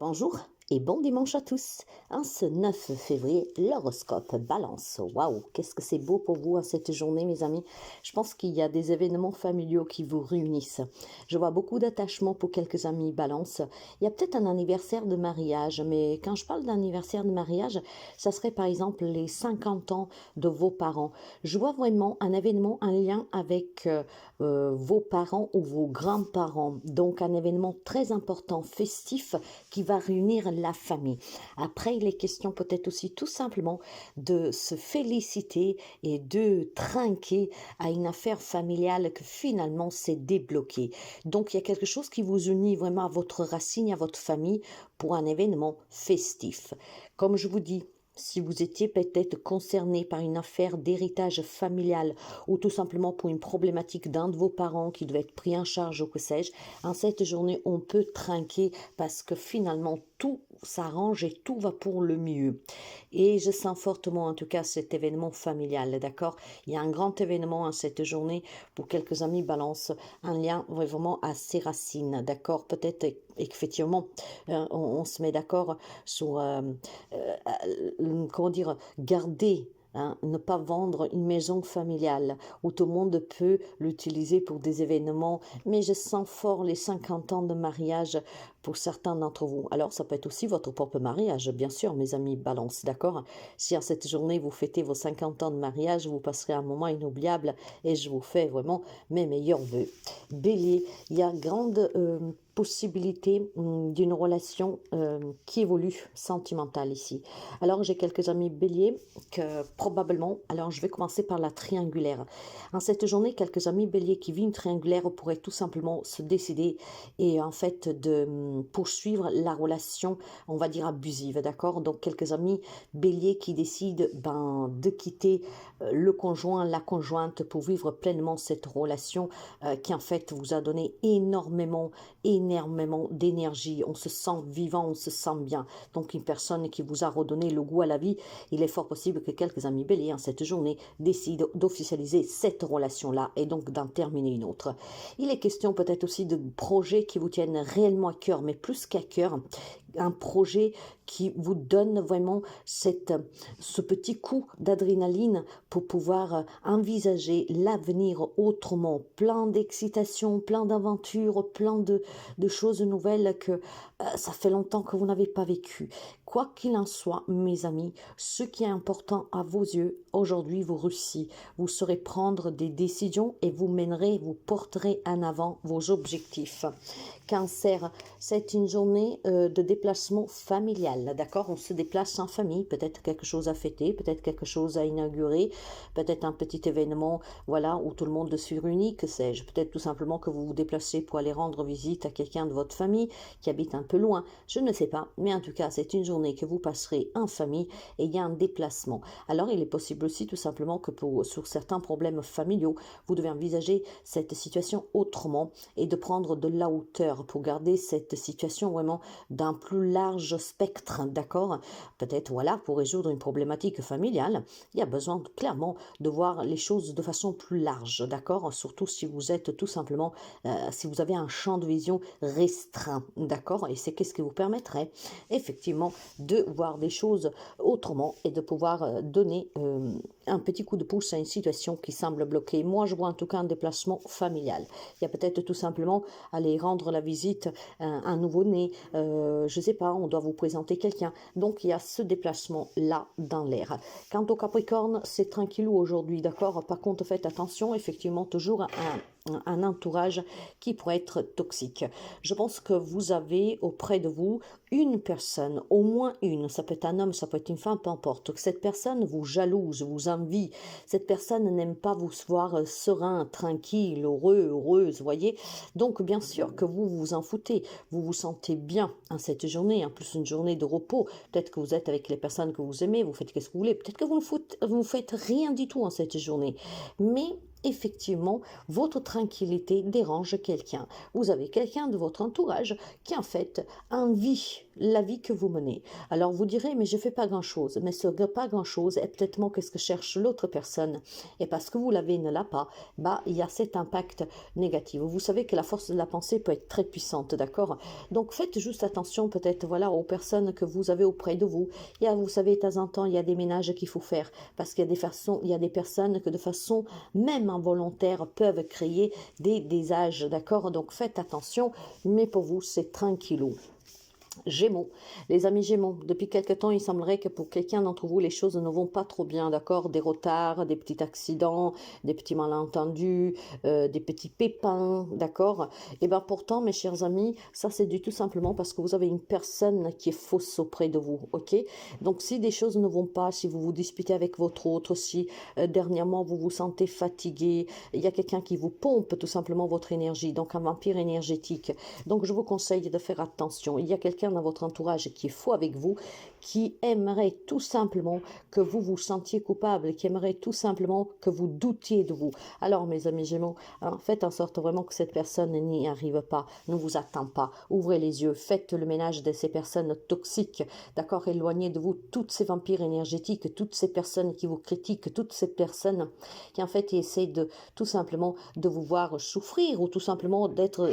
Bonjour et bon dimanche à tous. En ce 9 février, l'horoscope Balance. Waouh, qu'est-ce que c'est beau pour vous en cette journée, mes amis. Je pense qu'il y a des événements familiaux qui vous réunissent. Je vois beaucoup d'attachement pour quelques amis Balance. Il y a peut-être un anniversaire de mariage, mais quand je parle d'anniversaire de mariage, ça serait par exemple les 50 ans de vos parents. Je vois vraiment un événement, un lien avec vos parents ou vos grands-parents. Donc un événement très important, festif, qui va réunir la famille. Après, il est question peut-être aussi tout simplement de se féliciter et de trinquer à une affaire familiale que finalement s'est débloquée. Donc, il y a quelque chose qui vous unit vraiment à votre racine, à votre famille pour un événement festif. Comme je vous dis, si vous étiez peut-être concerné par une affaire d'héritage familial ou tout simplement pour une problématique d'un de vos parents qui devait être pris en charge ou que sais-je, en cette journée, on peut trinquer parce que finalement, tout s'arrange et tout va pour le mieux. Et je sens fortement en tout cas cet événement familial, d'accord? Il y a un grand événement en cette journée pour quelques amis Balance, un lien vraiment à ses racines, d'accord? Peut-être effectivement, on se met d'accord sur, comment dire, garder. Ne pas vendre une maison familiale où tout le monde peut l'utiliser pour des événements, mais je sens fort les 50 ans de mariage pour certains d'entre vous. Alors, ça peut être aussi votre propre mariage, bien sûr, mes amis Balance, d'accord? Si en cette journée, vous fêtez vos 50 ans de mariage, vous passerez un moment inoubliable et je vous fais vraiment mes meilleurs vœux. Bélier, il y a grande possibilité d'une relation qui évolue sentimentale ici. Alors, j'ai quelques amis béliers que probablement, alors je vais commencer par la triangulaire. En cette journée, quelques amis béliers qui vivent une triangulaire pourraient tout simplement se décider et en fait de poursuivre la relation, on va dire abusive, d'accord? Donc quelques amis béliers qui décident de quitter le conjoint, la conjointe pour vivre pleinement cette relation qui en fait vous a donné énormément d'énergie. On se sent vivant, on se sent bien. Donc une personne qui vous a redonné le goût à la vie, il est fort possible que quelques amis béliers en cette journée décident d'officialiser cette relation-là et donc d'en terminer une autre. Il est question peut-être aussi de projets qui vous tiennent réellement à cœur, mais plus qu'à cœur, un projet qui vous donne vraiment ce petit coup d'adrénaline pour pouvoir envisager l'avenir autrement, plein d'excitation, plein d'aventures, plein de choses nouvelles que ça fait longtemps que vous n'avez pas vécu. Quoi qu'il en soit, mes amis, ce qui est important à vos yeux, aujourd'hui vous réussissez, vous saurez prendre des décisions et vous mènerez, vous porterez en avant vos objectifs. Cancer, c'est une journée de déplacement familial, d'accord? On se déplace en famille, peut-être quelque chose à fêter, peut-être quelque chose à inaugurer, peut-être un petit événement, voilà, où tout le monde se réunit, que sais-je. Peut-être tout simplement que vous vous déplacez pour aller rendre visite à quelqu'un de votre famille qui habite un peu loin, je ne sais pas, mais en tout cas, c'est une journée que vous passerez en famille et il y a un déplacement. Alors, il est possible aussi tout simplement que sur certains problèmes familiaux, vous devez envisager cette situation autrement et de prendre de la hauteur pour garder cette situation vraiment d'un plus large spectre, d'accord? Peut-être, voilà, pour résoudre une problématique familiale, il y a besoin clairement de voir les choses de façon plus large, d'accord? Surtout si vous êtes tout simplement, si vous avez un champ de vision restreint, d'accord? Et c'est qu'est-ce qui vous permettrait effectivement de voir des choses autrement et de pouvoir donner un petit coup de pouce à une situation qui semble bloquée. Moi, je vois en tout cas un déplacement familial. Il y a peut-être tout simplement aller rendre la visite à un nouveau-né, je ne sais pas, on doit vous présenter quelqu'un. Donc, il y a ce déplacement-là dans l'air. Quant au Capricorne, c'est tranquillou aujourd'hui, d'accord? Par contre, faites attention, effectivement, toujours un entourage qui pourrait être toxique. Je pense que vous avez auprès de vous une personne, au moins une, ça peut être un homme, ça peut être une femme, peu importe, que cette personne vous jalouse, vous envie, cette personne n'aime pas vous voir serein, tranquille, heureux, heureuse, voyez. Donc bien sûr que vous vous en foutez, vous vous sentez bien en cette journée, en plus une journée de repos, peut-être que vous êtes avec les personnes que vous aimez, vous faites ce que vous voulez, peut-être que vous ne faites rien du tout en cette journée, mais effectivement, votre tranquillité dérange quelqu'un. Vous avez quelqu'un de votre entourage qui en fait envie la vie que vous menez. Alors vous direz, mais je fais pas grand-chose. Mais ce pas grand-chose est peut-être qu'est-ce que cherche l'autre personne. Et parce que vous l'avez, ne l'a pas, bah, il y a cet impact négatif. Vous savez que la force de la pensée peut être très puissante, d'accord? Donc faites juste attention peut-être voilà, aux personnes que vous avez auprès de vous. Vous savez, de temps en temps, il y a des ménages qu'il faut faire parce qu'il y a il y a des personnes que de façon même involontaire peuvent créer des désages, d'accord? Donc faites attention, mais pour vous, c'est tranquillou. Gémeaux, les amis Gémeaux, depuis quelque temps, il semblerait que pour quelqu'un d'entre vous, les choses ne vont pas trop bien, d'accord? Des retards, des petits accidents, des petits malentendus, des petits pépins, d'accord? Et bien pourtant, mes chers amis, ça c'est du tout simplement parce que vous avez une personne qui est fausse auprès de vous, ok? Donc si des choses ne vont pas, si vous vous disputez avec votre autre, si dernièrement vous vous sentez fatigué, il y a quelqu'un qui vous pompe tout simplement votre énergie, donc un vampire énergétique. Donc je vous conseille de faire attention. Il y a quelqu'un dans votre entourage qui est faux avec vous, qui aimerait tout simplement que vous vous sentiez coupable, qui aimerait tout simplement que vous doutiez de vous. Alors mes amis Gémeaux, faites en sorte vraiment que cette personne n'y arrive pas, ne vous attend pas, ouvrez les yeux, faites le ménage de ces personnes toxiques, d'accord, éloignez de vous toutes ces vampires énergétiques, toutes ces personnes qui vous critiquent, toutes ces personnes qui en fait essaient de tout simplement de vous voir souffrir ou tout simplement d'être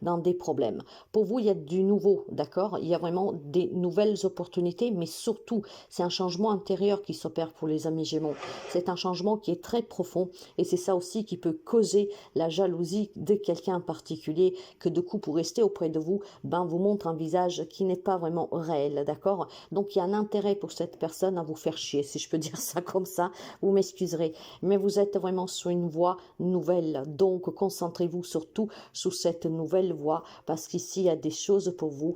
dans des problèmes. Pour vous, il y a du nouveau, d'accord, il y a vraiment des nouvelles opportunités, mais surtout, c'est un changement intérieur qui s'opère pour les amis Gémeaux. C'est un changement qui est très profond et c'est ça aussi qui peut causer la jalousie de quelqu'un en particulier que de coup, pour rester auprès de vous, vous montre un visage qui n'est pas vraiment réel, d'accord? Donc, il y a un intérêt pour cette personne à vous faire chier, si je peux dire ça comme ça, vous m'excuserez. Mais vous êtes vraiment sur une voie nouvelle, donc concentrez-vous surtout sur cette nouvelle voie parce qu'ici, il y a des choses pour vous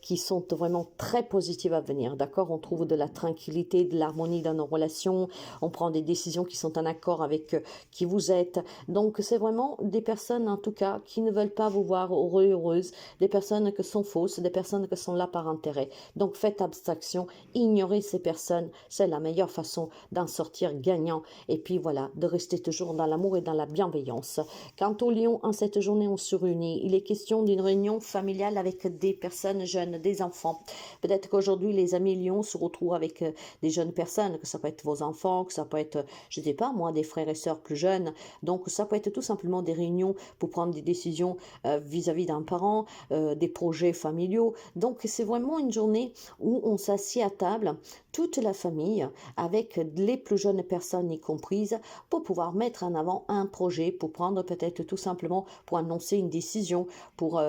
qui sont vraiment très positives à venir, d'accord? On trouve de la tranquillité, de l'harmonie dans nos relations, on prend des décisions qui sont en accord avec qui vous êtes. Donc, c'est vraiment des personnes, en tout cas, qui ne veulent pas vous voir heureux, heureuse, des personnes qui sont fausses, des personnes qui sont là par intérêt. Donc, faites abstraction, ignorez ces personnes, c'est la meilleure façon d'en sortir gagnant. Et puis, voilà, de rester toujours dans l'amour et dans la bienveillance. Quant au Lion, en cette journée, on se réunit. Il est question d'une réunion familiale avec des personnes jeunes, des enfants. Peut-être qu'aujourd'hui, les amis Lions se retrouvent avec des jeunes personnes, que ça peut être vos enfants, que ça peut être, je ne sais pas, moi, des frères et sœurs plus jeunes. Donc, ça peut être tout simplement des réunions pour prendre des décisions vis-à-vis d'un parent, des projets familiaux. Donc, c'est vraiment une journée où on s'assied à table, toute la famille, avec les plus jeunes personnes y comprises, pour pouvoir mettre en avant un projet, pour prendre peut-être tout simplement, pour annoncer une décision, pour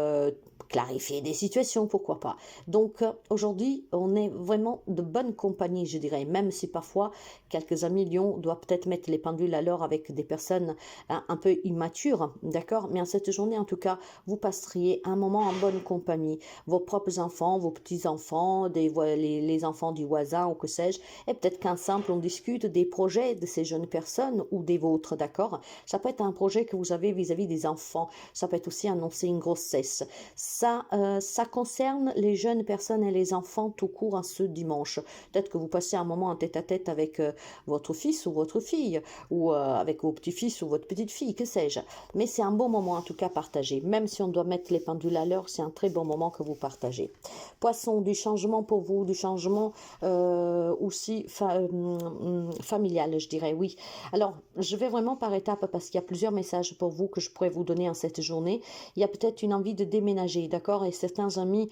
clarifier des situations, pourquoi pas. Donc aujourd'hui, on est vraiment de bonne compagnie, je dirais, même si parfois quelques amis Lions doivent peut-être mettre les pendules à l'heure avec des personnes un peu immatures, d'accord? Mais en cette journée, en tout cas, vous passeriez un moment en bonne compagnie. Vos propres enfants, vos petits-enfants, les enfants du voisin ou que sais-je, et peut-être qu'ensemble, on discute des projets de ces jeunes personnes ou des vôtres, d'accord? Ça peut être un projet que vous avez vis-à-vis des enfants, ça peut être aussi annoncer une grossesse. Ça concerne les jeunes personnes et les enfants tout court en ce dimanche. Peut-être que vous passez un moment en tête-à-tête avec votre fils ou votre fille, ou avec vos petits-fils ou votre petite-fille, que sais-je. Mais c'est un bon moment en tout cas partagé. Même si on doit mettre les pendules à l'heure, c'est un très bon moment que vous partagez. Poisson, du changement pour vous, du changement aussi familial, je dirais, oui. Alors, je vais vraiment par étapes parce qu'il y a plusieurs messages pour vous que je pourrais vous donner en cette journée. Il y a peut-être une envie de déménager, d'accord? Et certains amis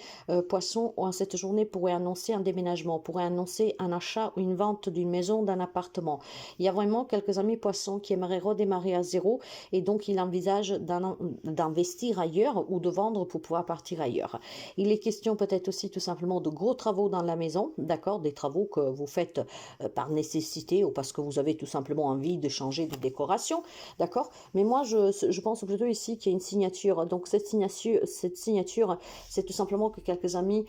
poissons en cette journée pourraient annoncer un déménagement, pourraient annoncer un achat ou une vente d'une maison, d'un appartement. Il y a vraiment quelques amis poissons qui aimeraient redémarrer à zéro et donc ils envisagent d'investir ailleurs ou de vendre pour pouvoir partir ailleurs. Il est question peut-être aussi tout simplement de gros travaux dans la maison, d'accord? Des travaux que vous faites par nécessité ou parce que vous avez tout simplement envie de changer de décoration, d'accord? Mais moi, je pense plutôt ici qu'il y a une signature. Donc, cette signature signature, c'est tout simplement que quelques amis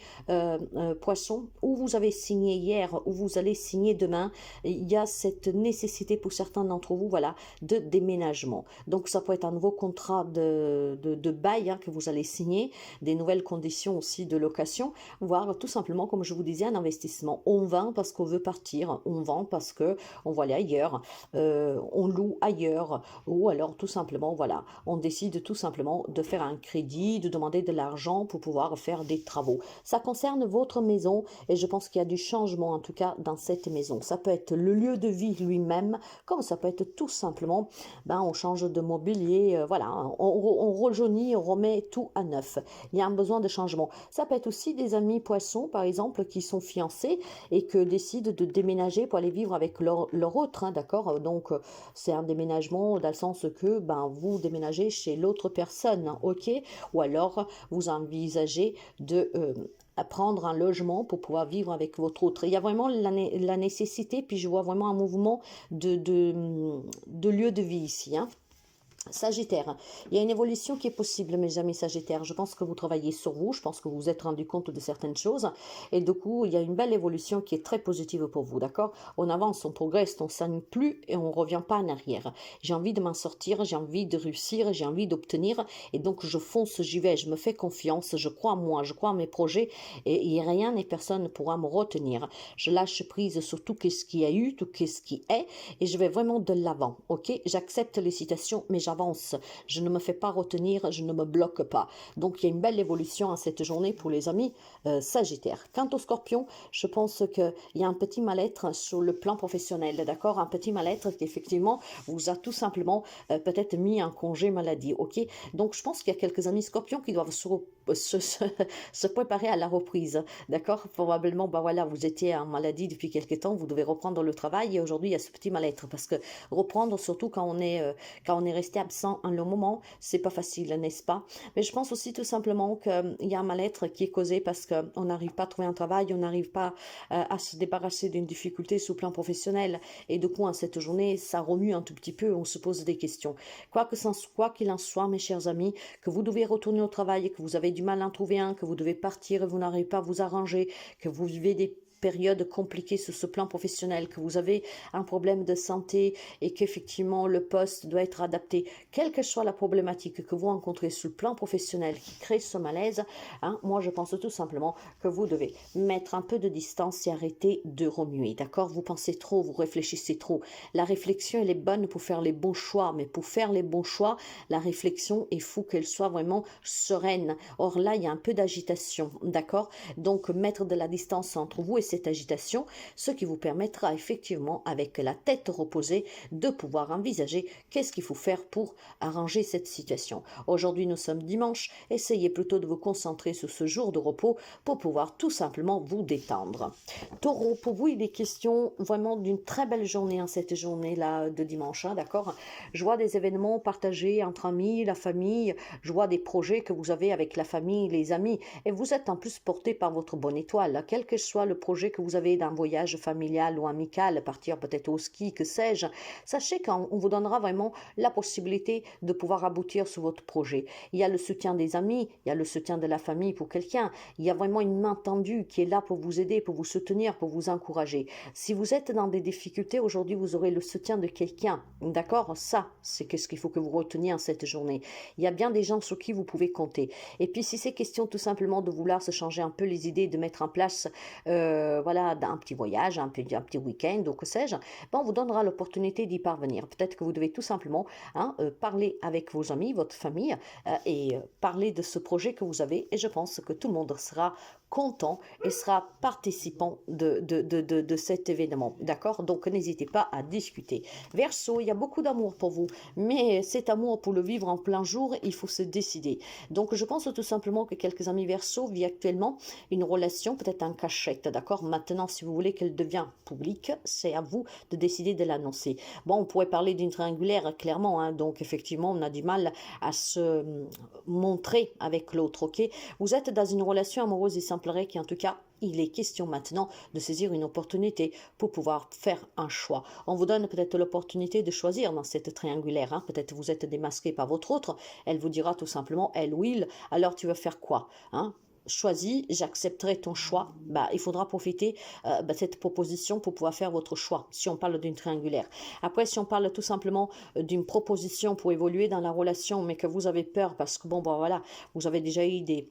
poissons, où vous avez signé hier, où vous allez signer demain, il y a cette nécessité pour certains d'entre vous, voilà, de déménagement. Donc ça peut être un nouveau contrat de bail que vous allez signer, des nouvelles conditions aussi de location, voire tout simplement, comme je vous disais, un investissement. On vend parce qu'on veut partir, on vend parce que on va aller ailleurs, on loue ailleurs, ou alors tout simplement, voilà, on décide tout simplement de faire un crédit, de demander de l'argent pour pouvoir faire des travaux. Ça concerne votre maison et je pense qu'il y a du changement en tout cas dans cette maison. Ça peut être le lieu de vie lui-même, comme ça peut être tout simplement, on change de mobilier, voilà, on rejaunit, on remet tout à neuf. Il y a un besoin de changement. Ça peut être aussi des amis poissons, par exemple, qui sont fiancés et que décident de déménager pour aller vivre avec leur autre, d'accord? Donc, c'est un déménagement dans le sens que vous déménagez chez l'autre personne, ok? Ou alors, vous envisagez de prendre un logement pour pouvoir vivre avec votre autre. Il y a vraiment la nécessité, puis je vois vraiment un mouvement de lieu de vie ici, hein. Sagittaire, il y a une évolution qui est possible, mes amis Sagittaires. Je pense que vous travaillez sur vous, je pense que vous vous êtes rendu compte de certaines choses. Et du coup, il y a une belle évolution qui est très positive pour vous, d'accord? On avance, on progresse, on ne s'ennuie plus et on ne revient pas en arrière. J'ai envie de m'en sortir, j'ai envie de réussir, j'ai envie d'obtenir. Et donc, je fonce, j'y vais, je me fais confiance, je crois en moi, je crois en mes projets. Et rien et personne ne pourra me retenir. Je lâche prise sur tout ce qui a eu, tout ce qui est. Et je vais vraiment de l'avant, ok? J'accepte les citations, mais j'avance. Je ne me fais pas retenir, je ne me bloque pas. Donc, il y a une belle évolution à cette journée pour les amis Sagittaires. Quant au Scorpion, je pense qu'il y a un petit mal-être sur le plan professionnel, d'accord? Un petit mal-être qui, effectivement, vous a tout simplement peut-être mis en congé maladie, ok? Donc, je pense qu'il y a quelques amis Scorpions qui doivent se préparer à la reprise, d'accord? Probablement, voilà, vous étiez en maladie depuis quelques temps, vous devez reprendre le travail et aujourd'hui, il y a ce petit mal-être parce que reprendre, surtout quand on est resté absent un long moment, c'est pas facile, n'est-ce pas? Mais je pense aussi tout simplement qu'il y a un mal-être qui est causé parce qu'on n'arrive pas à trouver un travail, on n'arrive pas à se débarrasser d'une difficulté sur le plan professionnel. Et du coup, en cette journée, ça remue un tout petit peu, on se pose des questions. Quoi qu'il en soit, mes chers amis, que vous devez retourner au travail, que vous avez du mal à en trouver un, que vous devez partir et vous n'arrivez pas à vous arranger, que vous vivez des période compliquée sur ce plan professionnel, que vous avez un problème de santé et qu'effectivement le poste doit être adapté, quelle que soit la problématique que vous rencontrez sur le plan professionnel qui crée ce malaise, moi je pense tout simplement que vous devez mettre un peu de distance et arrêter de remuer, d'accord? Vous pensez trop, vous réfléchissez trop. La réflexion, elle est bonne pour faire les bons choix, mais pour faire les bons choix, la réflexion, il faut qu'elle soit vraiment sereine. Or là, il y a un peu d'agitation, d'accord? Donc mettre de la distance entre vous et cette agitation, ce qui vous permettra effectivement, avec la tête reposée, de pouvoir envisager qu'est-ce qu'il faut faire pour arranger cette situation. Aujourd'hui, nous sommes dimanche, essayez plutôt de vous concentrer sur ce jour de repos pour pouvoir tout simplement vous détendre. Taureau, pour vous, il est question vraiment d'une très belle journée, cette journée-là de dimanche, d'accord? Je vois des événements partagés entre amis, la famille, je vois des projets que vous avez avec la famille, les amis, et vous êtes en plus porté par votre bonne étoile, quel que soit le projet que vous avez d'un voyage familial ou amical, partir peut-être au ski, que sais-je, sachez qu'on vous donnera vraiment la possibilité de pouvoir aboutir sur votre projet. Il y a le soutien des amis, il y a le soutien de la famille pour quelqu'un, il y a vraiment une main tendue qui est là pour vous aider, pour vous soutenir, pour vous encourager. Si vous êtes dans des difficultés, aujourd'hui vous aurez le soutien de quelqu'un, d'accord? Ça, c'est ce qu'il faut que vous reteniez en cette journée. Il y a bien des gens sur qui vous pouvez compter. Et puis si c'est question tout simplement de vouloir se changer un peu les idées, de mettre en place voilà, un petit voyage, un petit week-end, ou que sais-je, on vous donnera l'opportunité d'y parvenir. Peut-être que vous devez tout simplement parler avec vos amis, votre famille, et parler de ce projet que vous avez. Et je pense que tout le monde sera content et sera participant de cet événement. D'accord? Donc, n'hésitez pas à discuter. Verseau, il y a beaucoup d'amour pour vous, mais cet amour, pour le vivre en plein jour, il faut se décider. Donc, je pense tout simplement que quelques amis Verseau vivent actuellement une relation peut-être en cachette. D'accord? Maintenant, si vous voulez qu'elle devienne publique, c'est à vous de décider de l'annoncer. Bon, on pourrait parler d'une triangulaire, clairement. Donc, effectivement, on a du mal à se montrer avec l'autre. Ok? Vous êtes dans une relation amoureuse et semblerait qu'en tout cas, il est question maintenant de saisir une opportunité pour pouvoir faire un choix. On vous donne peut-être l'opportunité de choisir dans cette triangulaire. Hein. Peut-être vous êtes démasqué par votre autre. Elle vous dira tout simplement, elle ou il, alors tu veux faire quoi, hein? Choisis, j'accepterai ton choix. Bah, il faudra profiter de cette proposition pour pouvoir faire votre choix, si on parle d'une triangulaire. Après, si on parle tout simplement d'une proposition pour évoluer dans la relation, mais que vous avez peur parce que, bon, bah, voilà, vous avez déjà eu des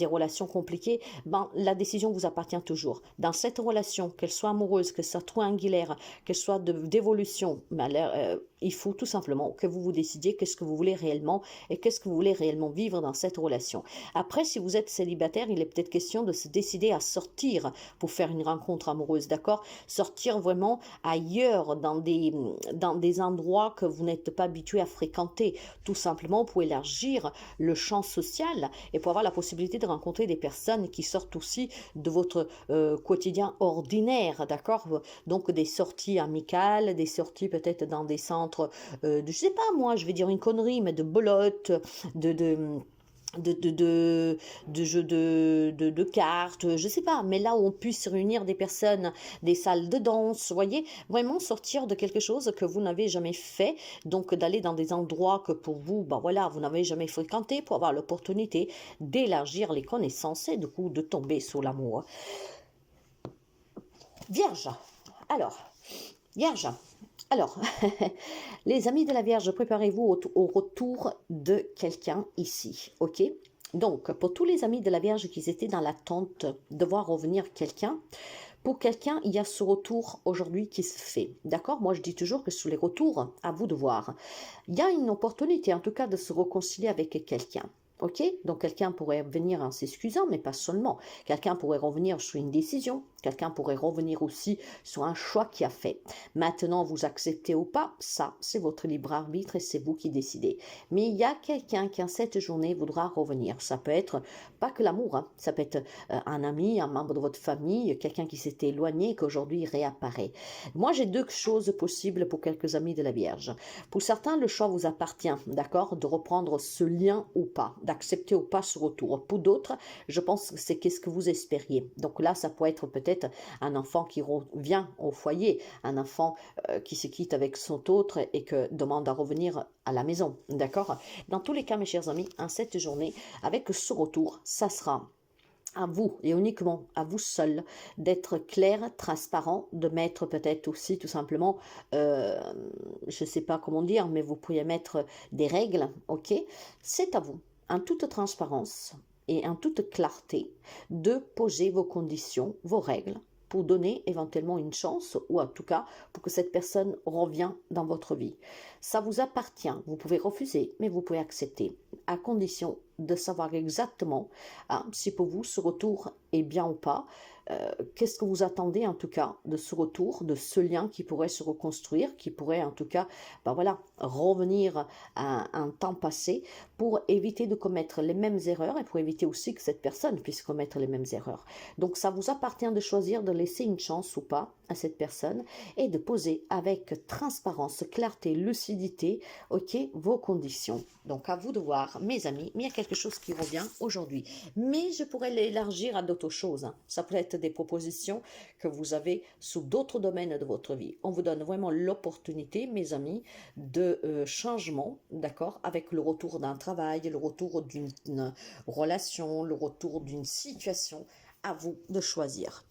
relations compliquées, ben, la décision vous appartient toujours. Dans cette relation, qu'elle soit amoureuse, qu'elle soit triangulaire, qu'elle soit d'évolution, ben, il faut tout simplement que vous vous décidiez qu'est-ce que vous voulez réellement et qu'est-ce que vous voulez réellement vivre dans cette relation. Après, si vous êtes célibataire, il est peut-être question de se décider à sortir pour faire une rencontre amoureuse, d'accord? Sortir vraiment ailleurs, dans des endroits que vous n'êtes pas habitué à fréquenter, tout simplement pour élargir le champ social et pour avoir la possibilité de rencontrer des personnes qui sortent aussi de votre quotidien ordinaire, d'accord? Donc des sorties amicales, des sorties peut-être dans des centres je sais pas moi, je vais dire une connerie, mais de belote, de jeux de cartes, je sais pas, mais là où on puisse réunir des personnes, des salles de danse, vous voyez, vraiment sortir de quelque chose que vous n'avez jamais fait, donc d'aller dans des endroits que pour vous, ben voilà, vous n'avez jamais fréquenté pour avoir l'opportunité d'élargir les connaissances et du coup de tomber sur l'amour. Vierge, alors, Vierge, alors, les amis de la Vierge, préparez-vous au retour de quelqu'un ici, ok? Donc, pour tous les amis de la Vierge qui étaient dans l'attente de voir revenir quelqu'un, pour quelqu'un, il y a ce retour aujourd'hui qui se fait, d'accord? Moi, je dis toujours que sur les retours, à vous de voir. Il y a une opportunité, en tout cas, de se réconcilier avec quelqu'un. Ok, donc quelqu'un pourrait venir en s'excusant, mais pas seulement. Quelqu'un pourrait revenir sur une décision. Quelqu'un pourrait revenir aussi sur un choix qu'il a fait. Maintenant, vous acceptez ou pas, ça, c'est votre libre arbitre et c'est vous qui décidez. Mais il y a quelqu'un qui, en cette journée, voudra revenir. Ça peut être pas que l'amour, hein. Ça peut être un ami, un membre de votre famille, quelqu'un qui s'était éloigné et qu'aujourd'hui réapparaît. Moi, j'ai deux choses possibles pour quelques amis de la Vierge. Pour certains, le choix vous appartient, d'accord, de reprendre ce lien ou pas, d'accepter ou pas ce retour. Pour d'autres, je pense que c'est qu'est-ce que vous espériez. Donc là, ça peut être peut-être un enfant qui revient au foyer, un enfant qui se quitte avec son autre et que demande à revenir à la maison, d'accord? Dans tous les cas, mes chers amis, en cette journée, avec ce retour, ça sera à vous et uniquement à vous seul d'être clair, transparent, de mettre peut-être aussi tout simplement, je ne sais pas comment dire, mais vous pourriez mettre des règles, ok? C'est à vous, en toute transparence et en toute clarté, de poser vos conditions, vos règles, pour donner éventuellement une chance, ou en tout cas pour que cette personne revienne dans votre vie. Ça vous appartient, vous pouvez refuser, mais vous pouvez accepter, à condition de savoir exactement si pour vous ce retour est bien ou pas. Qu'est-ce que vous attendez en tout cas de ce retour, de ce lien qui pourrait se reconstruire, qui pourrait en tout cas voilà, revenir à un temps passé pour éviter de commettre les mêmes erreurs et pour éviter aussi que cette personne puisse commettre les mêmes erreurs. Donc ça vous appartient de choisir de laisser une chance ou pas à cette personne et de poser avec transparence, clarté, lucidité, ok, vos conditions. Donc à vous de voir, mes amis, mais il y a quelque chose qui revient aujourd'hui. Mais je pourrais l'élargir à d'autres choses. Hein. Ça peut être des propositions que vous avez sous d'autres domaines de votre vie. On vous donne vraiment l'opportunité, mes amis, de changement, d'accord, avec le retour d'un travail, le retour d'une relation, le retour d'une situation. À vous de choisir.